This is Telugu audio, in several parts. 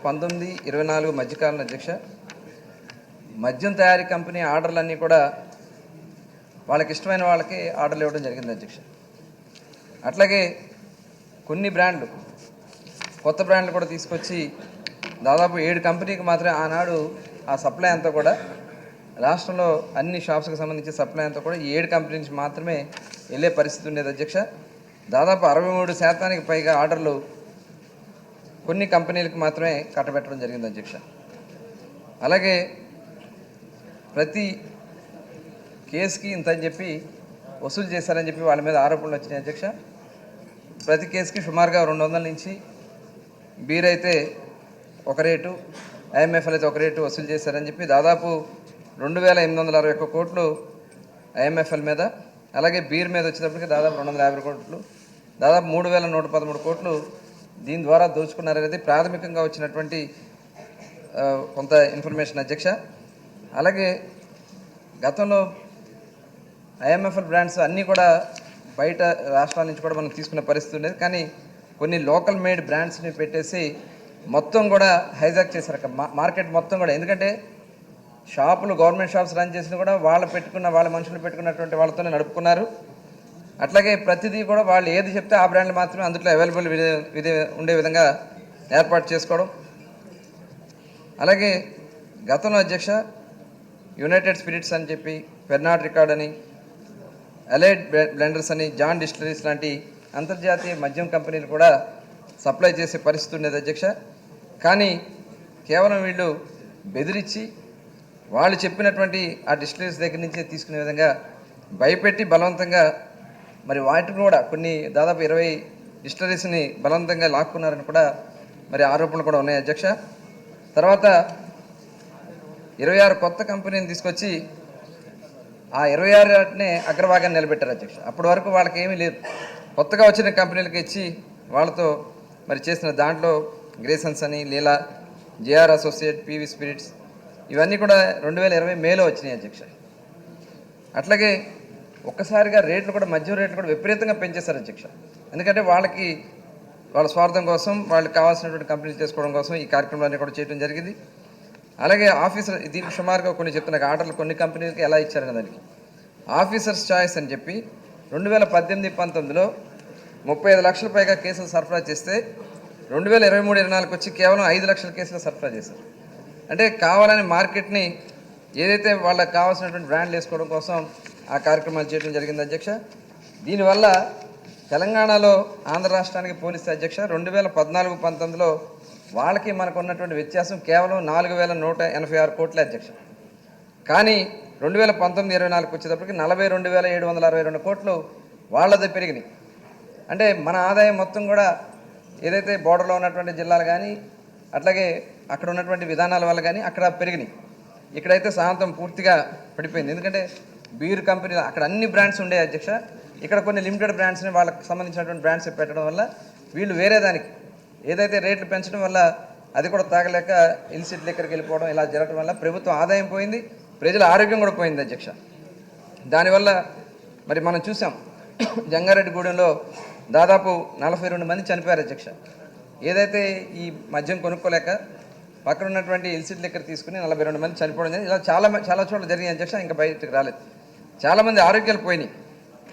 2019-24 మధ్యకాలంలో అధ్యక్ష మద్యం తయారీ కంపెనీ ఆర్డర్లన్నీ కూడా వాళ్ళకి ఇష్టమైన వాళ్ళకి ఆర్డర్లు ఇవ్వడం జరిగింది అధ్యక్ష. అట్లాగే కొన్ని బ్రాండ్లు కొత్త బ్రాండ్లు కూడా తీసుకొచ్చి దాదాపు 7 కంపెనీకి మాత్రమే ఆనాడు ఆ సప్లై అంతా కూడా రాష్ట్రంలో అన్ని షాప్స్కి సంబంధించి సప్లై అంతా కూడా 7 కంపెనీ నుంచి మాత్రమే వెళ్ళే పరిస్థితి ఉండేది అధ్యక్ష. దాదాపు 63% పైగా ఆర్డర్లు కొన్ని కంపెనీలకు మాత్రమే కట్టబెట్టడం జరిగింది అధ్యక్ష. అలాగే ప్రతి కేసుకి ఇంత అని చెప్పి వసూలు చేశారని చెప్పి వాళ్ళ మీద ఆరోపణలు వచ్చినాయి అధ్యక్ష. ప్రతి కేసుకి సుమారుగా 200 నుంచి బీర్ అయితే ఒక రేటు, ఐఎంఎఫ్ఎల్ అయితే ఒక రేటు వసూలు చేశారని చెప్పి దాదాపు 2861 కోట్లు ఐఎంఎఫ్ఎల్ మీద, అలాగే బీర్ మీద వచ్చేటప్పటికి దాదాపు 250 కోట్లు, దాదాపు 3113 కోట్లు దీని ద్వారా దోచుకున్నారనేది ప్రాథమికంగా వచ్చినటువంటి కొంత ఇన్ఫర్మేషన్ అధ్యక్ష. అలాగే గతంలో ఐఎంఎఫ్ఎల్ బ్రాండ్స్ అన్నీ కూడా బయట రాష్ట్రాల నుంచి కూడా మనం తీసుకునే పరిస్థితి ఉండేది. కానీ కొన్ని లోకల్ మేడ్ బ్రాండ్స్ని పెట్టేసి మొత్తం కూడా హైజాక్ చేశారు మార్కెట్ మొత్తం కూడా. ఎందుకంటే షాపులు గవర్నమెంట్ షాప్స్ రన్ చేసిన కూడా వాళ్ళ మనుషులు పెట్టుకున్నటువంటి వాళ్ళతోనే నడుపుకున్నారు. అట్లాగే ప్రతిదీ కూడా వాళ్ళు ఏది చెప్తే ఆ బ్రాండ్లు మాత్రమే అందులో అవైలబుల్ ఉండే విధంగా ఏర్పాటు చేసుకోవడం. అలాగే గతంలో అధ్యక్ష యునైటెడ్ స్పిరిట్స్ అని చెప్పి, పెర్నాడ్ రికార్డ్ అని, అలైడ్ బ్లెండర్స్ అని, జాన్ డిస్టిలరీస్ లాంటి అంతర్జాతీయ మద్యం కంపెనీలు కూడా సప్లై చేసే పరిస్థితి ఉండేది అధ్యక్ష. కానీ కేవలం వీళ్ళు బెదిరించి వాళ్ళు చెప్పినటువంటి ఆ డిస్టిలరీస్ దగ్గర నుంచే తీసుకునే విధంగా భయపెట్టి బలవంతంగా మరి వాటిని కూడా కొన్ని దాదాపు 20 డిస్టిలరీస్ని బలవంతంగా లాక్కున్నారని కూడా మరి ఆరోపణలు కూడా ఉన్నాయి అధ్యక్ష. తర్వాత 26 కొత్త కంపెనీని తీసుకొచ్చి ఆ 26నే అగ్రభాగాన్ని నిలబెట్టారు అధ్యక్ష. అప్పటి వరకు వాళ్ళకి ఏమీ లేదు. కొత్తగా వచ్చిన కంపెనీలకు ఇచ్చి వాళ్ళతో మరి చేసిన దాంట్లో గ్రేసన్స్ అని, లీలా, జేఆర్ అసోసియేట్, పివి స్పిరిట్స్ ఇవన్నీ కూడా 2020 మేలో వచ్చినాయి అధ్యక్ష. అట్లాగే ఒక్కసారిగా రేట్లు కూడా మద్యం రేట్లు కూడా విపరీతంగా పెంచేశారు అధ్యక్ష. ఎందుకంటే వాళ్ళ స్వార్థం కోసం, వాళ్ళకి కావాల్సినటువంటి కంపెనీలు చేసుకోవడం కోసం ఈ కార్యక్రమాలన్నీ కూడా చేయడం జరిగింది. అలాగే ఆఫీసర్ దీనికి సుమారుగా కొన్ని చెప్తున్న ఆర్డర్లు కొన్ని కంపెనీలకి ఎలా ఇచ్చారనే దానికి ఆఫీసర్స్ చాయిస్ అని చెప్పి 2018-19లో 35 లక్షల పైగా కేసులు సరఫరా చేస్తే 2023-24 వచ్చి కేవలం 5 లక్షల కేసులు సరఫరా చేశారు. అంటే కావాలని మార్కెట్ని ఏదైతే వాళ్ళకి కావాల్సినటువంటి బ్రాండ్లు వేసుకోవడం కోసం ఆ కార్యక్రమాలు చేయడం జరిగింది అధ్యక్ష. దీనివల్ల తెలంగాణలో ఆంధ్ర రాష్ట్రానికి పోలిస్తే అధ్యక్ష 2014-19లో వాళ్ళకి మనకు ఉన్నటువంటి వ్యత్యాసం కేవలం 4186 కోట్లే అధ్యక్ష. కానీ 2019-24 వచ్చేటప్పటికి 42,762 కోట్లు వాళ్ళది పెరిగినాయి. అంటే మన ఆదాయం మొత్తం కూడా ఏదైతే బోర్డర్లో ఉన్నటువంటి జిల్లాలు కానీ, అట్లాగే అక్కడ ఉన్నటువంటి విధానాల వల్ల కానీ అక్కడ పెరిగినాయి. ఇక్కడైతే సాయంత్రం పూర్తిగా పడిపోయింది. ఎందుకంటే బీర్ కంపెనీలు అక్కడ అన్ని బ్రాండ్స్ ఉండే అధ్యక్ష. ఇక్కడ కొన్ని లిమిటెడ్ బ్రాండ్స్ని వాళ్ళకి సంబంధించినటువంటి బ్రాండ్స్ పెట్టడం వల్ల వీళ్ళు వేరే దానికి ఏదైతే రేట్లు పెంచడం వల్ల అది కూడా తాగలేక ఇల్సిట్ లెక్కడికి వెళ్ళిపోవడం ఇలా జరగడం వల్ల ప్రభుత్వం ఆదాయం పోయింది, ప్రజల ఆరోగ్యం కూడా పోయింది అధ్యక్ష. దానివల్ల మరి మనం చూసాం జంగారెడ్డిగూడెంలో దాదాపు 42 మంది చనిపోయారు అధ్యక్ష. ఏదైతే ఈ మద్యం కొనుక్కోలేక పక్కన ఉన్నటువంటి ఇల్సిట్ లెక్కర్ తీసుకుని 42 మంది చనిపోవడం జరిగింది. ఇలా చాలా చోట్ల జరిగింది అధ్యక్ష. ఇంకా బయటకు రాలేదు. చాలామంది ఆరోగ్యాలు పోయినాయి.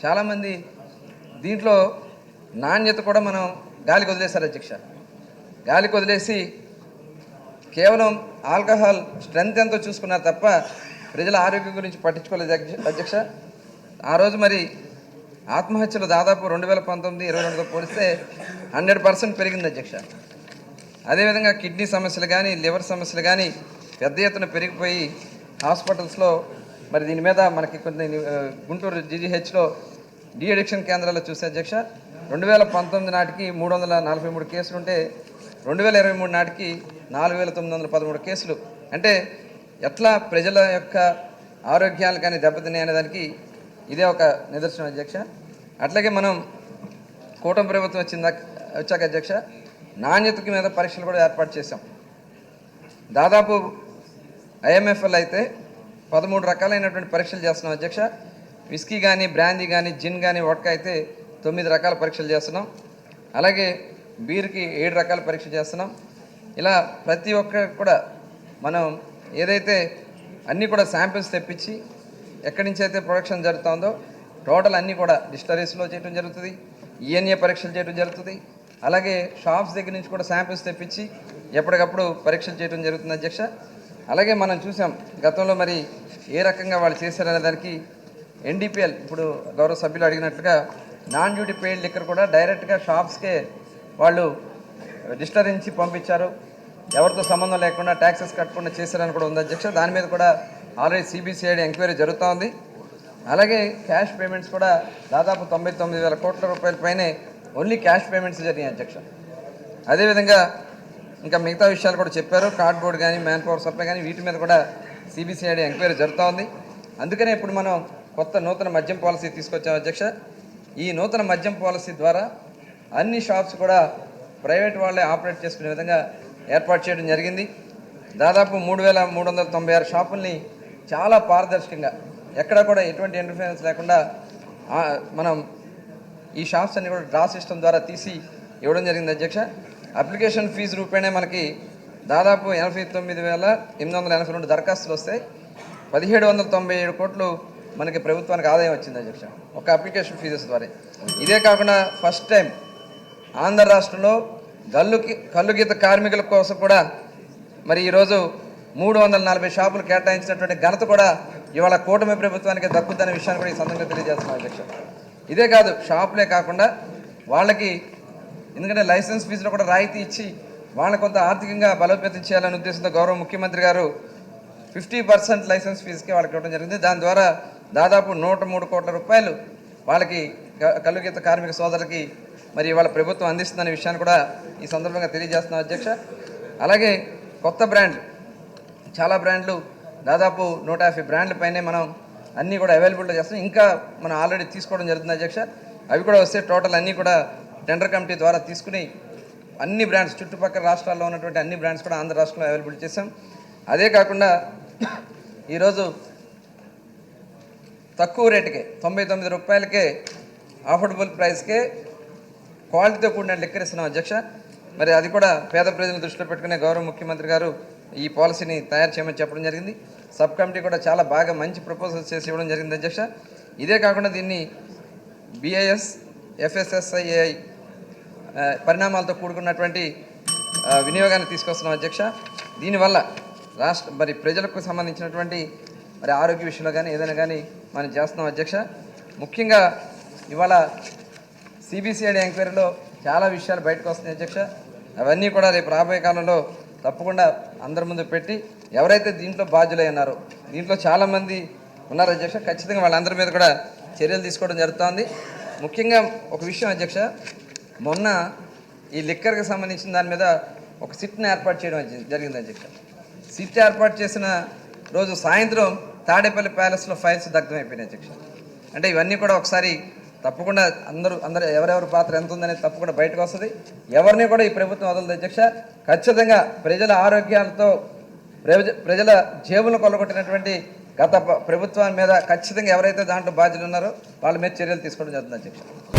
చాలామంది దీంట్లో నాణ్యత కూడా మనం గాలికి వదిలేశారు అధ్యక్ష. గాలికి వదిలేసి కేవలం ఆల్కహాల్ స్ట్రెంత్ ఎంతో చూసుకున్నారు తప్ప ప్రజల ఆరోగ్యం గురించి పట్టించుకోలేదు అధ్యక్ష. ఆ రోజు మరి ఆత్మహత్యలు దాదాపు 2019-22తో పోలిస్తే 100% పెరిగింది అధ్యక్ష. అదేవిధంగా కిడ్నీ సమస్యలు కానీ, లివర్ సమస్యలు కానీ పెద్ద ఎత్తున పెరిగిపోయి హాస్పిటల్స్లో మరి దీని మీద మనకి కొన్ని గుంటూరు జీజీహెచ్లో డీ అడిక్షన్ కేంద్రాల్లో చూసే అధ్యక్ష 2019 నాటికి 343 కేసులు ఉంటే 2023 నాటికి 4,913 కేసులు. అంటే ఎట్లా ప్రజల యొక్క ఆరోగ్యాలు కానీ దెబ్బతిన్నాయి అనే దానికి ఇదే ఒక నిదర్శనం అధ్యక్ష. అట్లాగే మనం కూటమి ప్రభుత్వం వచ్చాక అధ్యక్ష నాణ్యతకి మీద పరీక్షలు కూడా ఏర్పాటు చేశాం. దాదాపు ఐఎంఎఫ్ఎల్ అయితే 13 రకాలైనటువంటి పరీక్షలు చేస్తున్నాం అధ్యక్ష. విస్కీ కానీ, బ్రాందీ కానీ, జిన్ కానీ, వోడ్కా అయితే 9 రకాల పరీక్షలు చేస్తున్నాం. అలాగే బీర్కి 7 రకాల పరీక్ష చేస్తున్నాం. ఇలా ప్రతి ఒక్కరికి కూడా మనం ఏదైతే అన్నీ కూడా శాంపిల్స్ తెప్పించి ఎక్కడి నుంచి అయితే ప్రొడక్షన్ జరుగుతుందో టోటల్ అన్నీ కూడా డిస్టరీస్లో చేయడం జరుగుతుంది, ఈఎన్ఏ పరీక్షలు చేయడం జరుగుతుంది. అలాగే షాప్స్ దగ్గర నుంచి కూడా శాంపిల్స్ తెప్పించి ఎప్పటికప్పుడు పరీక్షలు చేయడం జరుగుతుంది అధ్యక్ష. అలాగే మనం చూసాం గతంలో మరి ఏ రకంగా వాళ్ళు చేశారనే దానికి ఎన్డీపీఎల్ ఇప్పుడు గౌరవ సభ్యులు అడిగినట్లుగా నాన్ డ్యూటీ పెయిడ్ లిక్కర్ కూడా డైరెక్ట్గా షాప్స్కే వాళ్ళు డిస్టరీ నుంచి పంపించారు, ఎవరితో సంబంధం లేకుండా ట్యాక్సెస్ కట్టకుండా చేశారని కూడా ఉంది అధ్యక్ష. దాని మీద కూడా ఆల్రెడీ సిబిసిఐడి ఎంక్వైరీ జరుగుతూ ఉంది. అలాగే క్యాష్ పేమెంట్స్ కూడా దాదాపు 99,000 కోట్ల రూపాయల పైనే ఓన్లీ క్యాష్ పేమెంట్స్ జరిగాయి అధ్యక్ష. అదేవిధంగా ఇంకా మిగతా విషయాలు కూడా చెప్పారు, కార్డ్బోర్డ్ కానీ మ్యాన్ పవర్ సప్లై కానీ వీటి మీద కూడా సిబిసిఐడి ఎంక్వైరీ జరుగుతూ ఉంది. అందుకనే ఇప్పుడు మనం కొత్త నూతన మద్యం పాలసీ తీసుకొచ్చాం అధ్యక్ష. ఈ నూతన మద్యం పాలసీ ద్వారా అన్ని షాప్స్ కూడా ప్రైవేట్ వాళ్ళే ఆపరేట్ చేసుకునే విధంగా ఏర్పాటు చేయడం జరిగింది. దాదాపు 3,396 షాపుల్ని చాలా పారదర్శకంగా ఎక్కడ కూడా ఎటువంటి ఇంటర్ఫరెన్స్ లేకుండా మనం ఈ షాప్స్ అన్ని కూడా డ్రా సిస్టమ్ ద్వారా తీసి ఇవ్వడం జరిగింది అధ్యక్ష. అప్లికేషన్ ఫీజు రూపేణే మనకి దాదాపు 89,882 దరఖాస్తులు వస్తాయి, 1,797 కోట్లు మనకి ప్రభుత్వానికి ఆదాయం వచ్చింది అధ్యక్ష ఒక అప్లికేషన్ ఫీజెస్ ద్వారా. ఇదే కాకుండా ఫస్ట్ టైం ఆంధ్ర రాష్ట్రంలో కల్లుగీత కార్మికుల కోసం కూడా మరి ఈరోజు 340 షాపులు కేటాయించినటువంటి ఘనత కూడా ఇవాళ కూటమి ప్రభుత్వానికి దక్కుద్దనే విషయాన్ని కూడా ఈ సందర్భంగా తెలియజేస్తున్నాం అధ్యక్ష. ఇదే కాదు, షాపులే కాకుండా వాళ్ళకి ఎందుకంటే లైసెన్స్ ఫీజులో కూడా రాయితీ ఇచ్చి వాళ్ళని కొంత ఆర్థికంగా బలోపేతం చేయాలనే ఉద్దేశంతో గౌరవ ముఖ్యమంత్రి గారు 50% లైసెన్స్ ఫీజుకి వాళ్ళకి ఇవ్వడం జరిగింది. దాని ద్వారా దాదాపు 103 కోట్ల రూపాయలు వాళ్ళకి కల్లుగీత కార్మిక సోదరులకి మరి వాళ్ళ ప్రభుత్వం అందిస్తుందనే విషయాన్ని కూడా ఈ సందర్భంగా తెలియజేస్తున్నాం అధ్యక్ష. అలాగే కొత్త బ్రాండ్లు చాలా బ్రాండ్లు దాదాపు 150 బ్రాండ్ల పైనే మనం అన్నీ కూడా అవైలబుల్గా చేస్తాం. ఇంకా మనం ఆల్రెడీ తీసుకోవడం జరుగుతుంది అధ్యక్ష. అవి కూడా వస్తే టోటల్ అన్నీ కూడా టెండర్ కమిటీ ద్వారా తీసుకుని అన్ని బ్రాండ్స్ చుట్టుపక్కల రాష్ట్రాల్లో ఉన్నటువంటి అన్ని బ్రాండ్స్ కూడా ఆంధ్ర రాష్ట్రంలో అవైలబుల్ చేసాం. అదే కాకుండా ఈరోజు తక్కువ రేటుకే 99 రూపాయలకే అఫోర్డబుల్ ప్రైస్కే క్వాలిటీతో కూడిన లిక్కర్ ఇస్తున్నాం అధ్యక్ష. మరి అది కూడా పేద ప్రజలను దృష్టిలో పెట్టుకునే గౌరవ ముఖ్యమంత్రి గారు ఈ పాలసీని తయారు చేయమని చెప్పడం జరిగింది. సబ్ కమిటీ కూడా చాలా బాగా మంచి ప్రపోజల్స్ చేసి ఇవ్వడం జరిగింది అధ్యక్ష. ఇదే కాకుండా దీన్ని బిఐఎస్ ఎఫ్ఎస్ఎస్ఐఏఐ పరిణామాలతో కూడుకున్నటువంటి వినియోగాన్ని తీసుకొస్తున్నాం అధ్యక్ష. దీనివల్ల మరి ప్రజలకు సంబంధించినటువంటి మరి ఆరోగ్య విషయంలో కానీ ఏదైనా కానీ మనం చేస్తున్నాం అధ్యక్ష. ముఖ్యంగా ఇవాళ సిబిసిఐడి ఎంక్వైరీలో చాలా విషయాలు బయటకు వస్తున్నాయి అధ్యక్ష. అవన్నీ కూడా రేపు రాబోయే కాలంలో తప్పకుండా అందరి ముందు పెట్టి ఎవరైతే దీంట్లో బాధ్యులై ఉన్నారో దీంట్లో చాలామంది ఉన్నారు అధ్యక్ష, ఖచ్చితంగా వాళ్ళందరి మీద కూడా చర్యలు తీసుకోవడం జరుగుతుంది. ముఖ్యంగా ఒక విషయం అధ్యక్ష, మొన్న ఈ లిక్కర్కి సంబంధించిన దాని మీద ఒక సిట్ని ఏర్పాటు చేయడం జరిగింది అధ్యక్ష. సిట్ ఏర్పాటు చేసిన రోజు సాయంత్రం తాడేపల్లి ప్యాలెస్లో ఫైల్స్ దగ్ధమైపోయినాయి అధ్యక్ష. అంటే ఇవన్నీ కూడా ఒకసారి తప్పకుండా అందరూ ఎవరెవరి పాత్ర ఎంత ఉందనేది తప్పకుండా బయటకు వస్తుంది. ఎవరిని కూడా ఈ ప్రభుత్వం వదలదు అధ్యక్ష. ఖచ్చితంగా ప్రజల ఆరోగ్యాలతో ప్రజల జేబులను కొల్లగొట్టినటువంటి గత ప్రభుత్వం మీద ఖచ్చితంగా ఎవరైతే దాంట్లో బాధ్యులు ఉన్నారో వాళ్ళ మీద చర్యలు తీసుకోవడం జరుగుతుంది అధ్యక్ష.